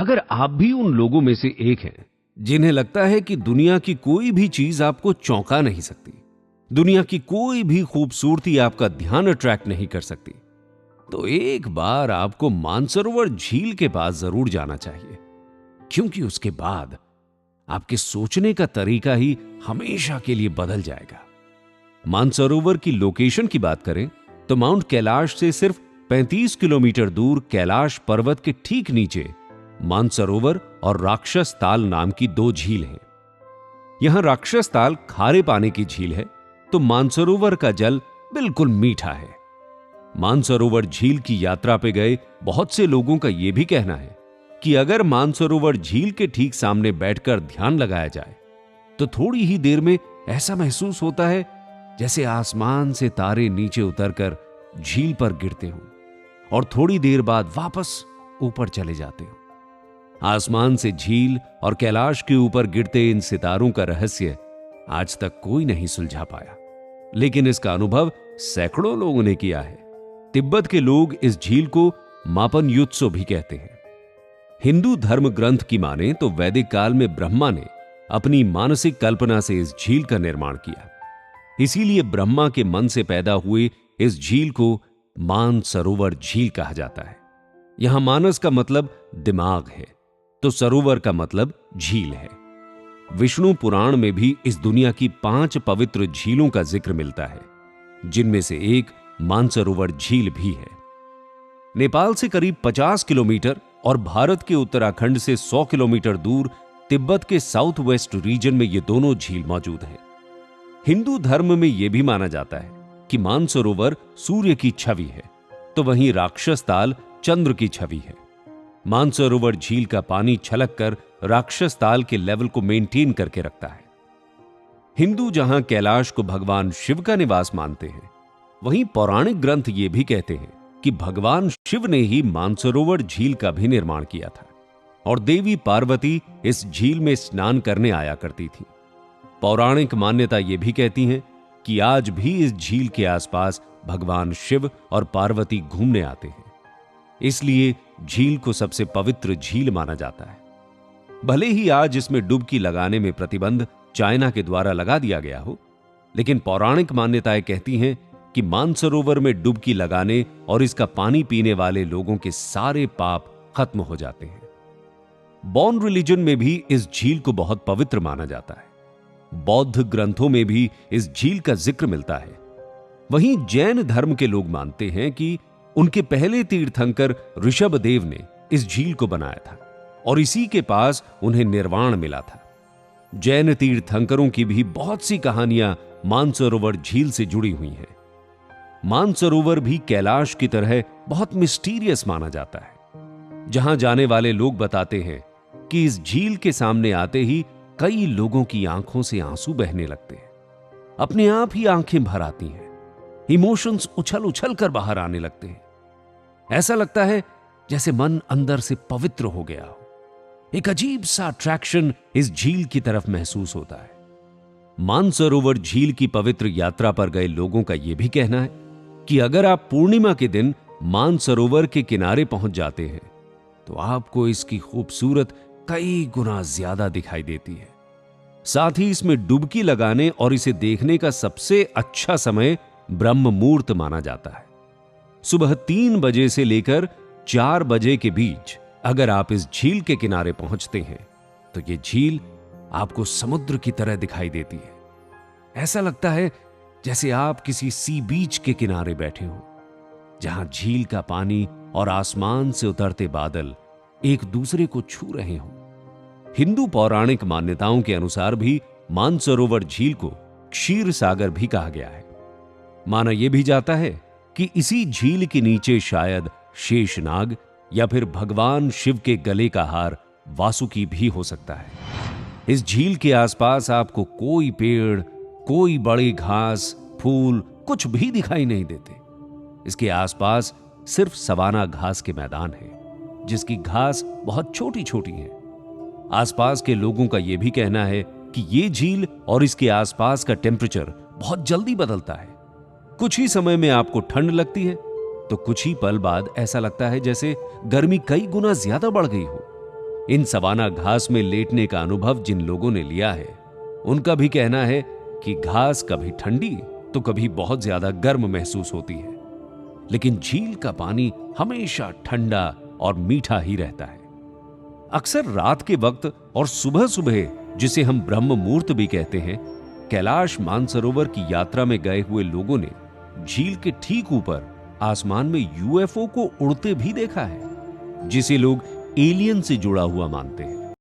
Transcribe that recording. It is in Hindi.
अगर आप भी उन लोगों में से एक हैं जिन्हें लगता है कि दुनिया की कोई भी चीज आपको चौंका नहीं सकती, दुनिया की कोई भी खूबसूरती आपका ध्यान अट्रैक्ट नहीं कर सकती, तो एक बार आपको मानसरोवर झील के पास जरूर जाना चाहिए, क्योंकि उसके बाद आपके सोचने का तरीका ही हमेशा के लिए बदल जाएगा। मानसरोवर की लोकेशन की बात करें तो माउंट कैलाश से सिर्फ 35 किलोमीटर दूर कैलाश पर्वत के ठीक नीचे मानसरोवर और राक्षस ताल नाम की दो झील हैं। यहां राक्षस ताल खारे पानी की झील है, तो मानसरोवर का जल बिल्कुल मीठा है। मानसरोवर झील की यात्रा पे गए बहुत से लोगों का यह भी कहना है कि अगर मानसरोवर झील के ठीक सामने बैठकर ध्यान लगाया जाए तो थोड़ी ही देर में ऐसा महसूस होता है जैसे आसमान से तारे नीचे उतरकर झील पर गिरते हों और थोड़ी देर बाद वापस ऊपर चले जाते हों। आसमान से झील और कैलाश के ऊपर गिरते इन सितारों का रहस्य आज तक कोई नहीं सुलझा पाया, लेकिन इसका अनुभव सैकड़ों लोगों ने किया है। तिब्बत के लोग इस झील को मापन युत्सो भी कहते हैं। हिंदू धर्म ग्रंथ की माने तो वैदिक काल में ब्रह्मा ने अपनी मानसिक कल्पना से इस झील का निर्माण किया, इसीलिए ब्रह्मा के मन से पैदा हुए इस झील को मानसरोवर झील कहा जाता है। यहां मानस का मतलब दिमाग है, तो सरोवर का मतलब झील है। विष्णु पुराण में भी इस दुनिया की 5 पवित्र झीलों का जिक्र मिलता है, जिनमें से एक मानसरोवर झील भी है। नेपाल से करीब 50 किलोमीटर और भारत के उत्तराखंड से 100 किलोमीटर दूर तिब्बत के साउथ वेस्ट रीजन में ये दोनों झील मौजूद हैं। हिंदू धर्म में यह भी माना जाता है कि मानसरोवर सूर्य की छवि है, तो वहीं राक्षस ताल चंद्र की छवि है। मानसरोवर झील का पानी छलक कर राक्षस ताल के लेवल को मेंटेन करके रखता है। हिंदू जहां कैलाश को भगवान शिव का निवास मानते हैं, वहीं पौराणिक ग्रंथ ये भी कहते हैं कि भगवान शिव ने ही मानसरोवर झील का भी निर्माण किया था और देवी पार्वती इस झील में स्नान करने आया करती थी। पौराणिक मान्यता यह भी कहती है कि आज भी इस झील के आसपास भगवान शिव और पार्वती घूमने आते हैं, इसलिए झील को सबसे पवित्र झील माना जाता है। भले ही आज इसमें डुबकी लगाने में प्रतिबंध चाइना के द्वारा लगा दिया गया हो, लेकिन पौराणिक मान्यताएं कहती हैं कि मानसरोवर में डुबकी लगाने और इसका पानी पीने वाले लोगों के सारे पाप खत्म हो जाते हैं। बौन रिलीजन में भी इस झील को बहुत पवित्र माना जाता है। बौद्ध ग्रंथों में भी इस झील का जिक्र मिलता है। वहीं जैन धर्म के लोग मानते हैं कि उनके पहले तीर्थंकर ऋषभदेव ने इस झील को बनाया था और इसी के पास उन्हें निर्वाण मिला था। जैन तीर्थंकरों की भी बहुत सी कहानियां मानसरोवर झील से जुड़ी हुई हैं। मानसरोवर भी कैलाश की तरह बहुत मिस्टीरियस माना जाता है। जहां जाने वाले लोग बताते हैं कि इस झील के सामने आते ही कई लोगों की आंखों से आंसू बहने लगते हैं, अपने आप ही आंखें भर आती हैं, इमोशंस उछल उछल कर बाहर आने लगते हैं। ऐसा लगता है जैसे मन अंदर से पवित्र हो गया हो। एक अजीब सा अट्रैक्शन इस झील की तरफ महसूस होता है। मानसरोवर झील की पवित्र यात्रा पर गए लोगों का यह भी कहना है कि अगर आप पूर्णिमा के दिन मानसरोवर के किनारे पहुंच जाते हैं तो आपको इसकी खूबसूरत कई गुना ज्यादा दिखाई देती है। साथ ही इसमें डुबकी लगाने और इसे देखने का सबसे अच्छा समय ब्रह्म मुहूर्त माना जाता है। सुबह 3 बजे से लेकर 4 बजे के बीच अगर आप इस झील के किनारे पहुंचते हैं तो यह झील आपको समुद्र की तरह दिखाई देती है। ऐसा लगता है जैसे आप किसी सी बीच के किनारे बैठे हो, जहां झील का पानी और आसमान से उतरते बादल एक दूसरे को छू रहे हों। हिंदू पौराणिक मान्यताओं के अनुसार भी मानसरोवर झील को क्षीर सागर भी कहा गया है। माना यह भी जाता है कि इसी झील के नीचे शायद शेषनाग या फिर भगवान शिव के गले का हार वासुकी भी हो सकता है। इस झील के आसपास आपको कोई पेड़, कोई बड़ी घास, फूल कुछ भी दिखाई नहीं देते। इसके आसपास सिर्फ सवाना घास के मैदान हैं, जिसकी घास बहुत छोटी छोटी है। आसपास के लोगों का यह भी कहना है कि यह झील और इसके आसपास का टेम्परेचर बहुत जल्दी बदलता है। कुछ ही समय में आपको ठंड लगती है तो कुछ ही पल बाद ऐसा लगता है जैसे गर्मी कई गुना ज्यादा बढ़ गई हो। इन सवाना घास में लेटने का अनुभव जिन लोगों ने लिया है, उनका भी कहना है कि घास कभी ठंडी तो कभी बहुत ज्यादा गर्म महसूस होती है, लेकिन झील का पानी हमेशा ठंडा और मीठा ही रहता है। अक्सर रात के वक्त और सुबह सुबह, जिसे हम ब्रह्म मुहूर्त भी कहते हैं, कैलाश मानसरोवर की यात्रा में गए हुए लोगों ने झील के ठीक ऊपर आसमान में यूएफओ को उड़ते भी देखा है, जिसे लोग एलियन से जुड़ा हुआ मानते हैं।